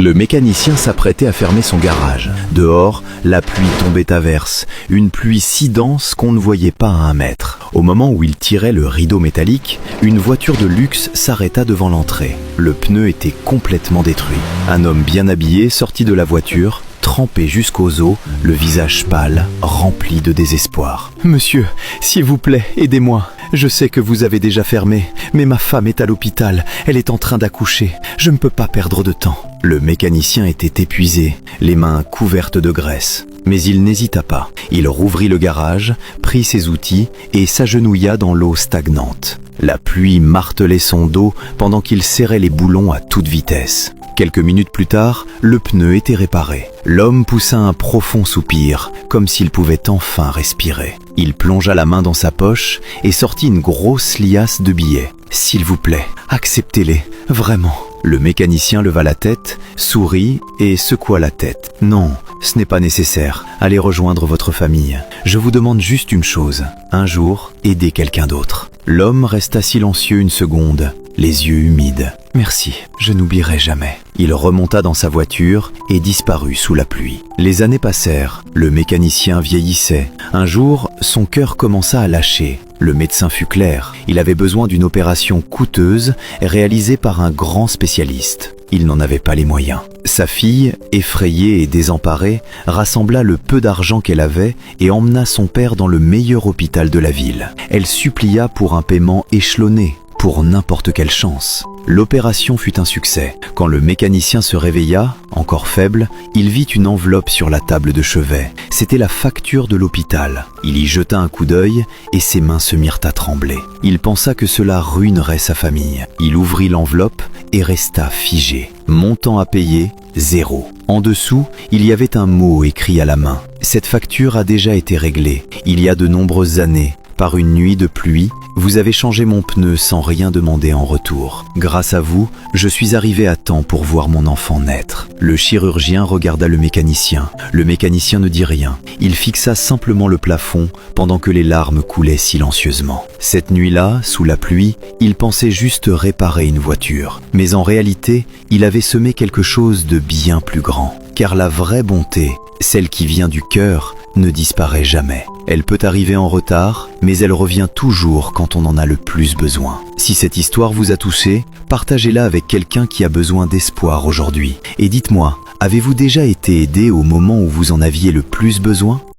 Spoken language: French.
Le mécanicien s'apprêtait à fermer son garage. Dehors, la pluie tombait à verse, une pluie si dense qu'on ne voyait pas à 1 mètre. Au moment où il tirait le rideau métallique, une voiture de luxe s'arrêta devant l'entrée. Le pneu était complètement détruit. Un homme bien habillé sortit de la voiture, trempé jusqu'aux os, le visage pâle, rempli de désespoir. « Monsieur, s'il vous plaît, aidez-moi. Je sais que vous avez déjà fermé, mais ma femme est à l'hôpital, elle est en train d'accoucher. Je ne peux pas perdre de temps. » Le mécanicien était épuisé, les mains couvertes de graisse. Mais il n'hésita pas. Il rouvrit le garage, prit ses outils et s'agenouilla dans l'eau stagnante. La pluie martelait son dos pendant qu'il serrait les boulons à toute vitesse. Quelques minutes plus tard, le pneu était réparé. L'homme poussa un profond soupir, comme s'il pouvait enfin respirer. Il plongea la main dans sa poche et sortit une grosse liasse de billets. « S'il vous plaît, acceptez-les, vraiment. » Le mécanicien leva la tête, sourit et secoua la tête. « Non, ce n'est pas nécessaire. Allez rejoindre votre famille. Je vous demande juste une chose. Un jour, aidez quelqu'un d'autre. » L'homme resta silencieux une seconde, les yeux humides. « Merci, je n'oublierai jamais. » Il remonta dans sa voiture et disparut sous la pluie. Les années passèrent, le mécanicien vieillissait. Un jour, son cœur commença à lâcher. Le médecin fut clair, il avait besoin d'une opération coûteuse réalisée par un grand spécialiste. Il n'en avait pas les moyens. Sa fille, effrayée et désemparée, rassembla le peu d'argent qu'elle avait et emmena son père dans le meilleur hôpital de la ville. Elle supplia pour un paiement échelonné, pour n'importe quelle chance. L'opération fut un succès. Quand le mécanicien se réveilla, encore faible, il vit une enveloppe sur la table de chevet. C'était la facture de l'hôpital. Il y jeta un coup d'œil et ses mains se mirent à trembler. Il pensa que cela ruinerait sa famille. Il ouvrit l'enveloppe et resta figé. Montant à payer, 0. En dessous, il y avait un mot écrit à la main. Cette facture a déjà été réglée, il y a de nombreuses années. Par une nuit de pluie, vous avez changé mon pneu sans rien demander en retour. Grâce à vous, je suis arrivé à temps pour voir mon enfant naître. Le chirurgien regarda le mécanicien. Le mécanicien ne dit rien. Il fixa simplement le plafond pendant que les larmes coulaient silencieusement. Cette nuit-là, sous la pluie, il pensait juste réparer une voiture. Mais en réalité, il avait semé quelque chose de bien plus grand. Car la vraie bonté, celle qui vient du cœur, ne disparaît jamais. Elle peut arriver en retard, mais elle revient toujours quand on en a le plus besoin. Si cette histoire vous a touché, partagez-la avec quelqu'un qui a besoin d'espoir aujourd'hui. Et dites-moi, avez-vous déjà été aidé au moment où vous en aviez le plus besoin ?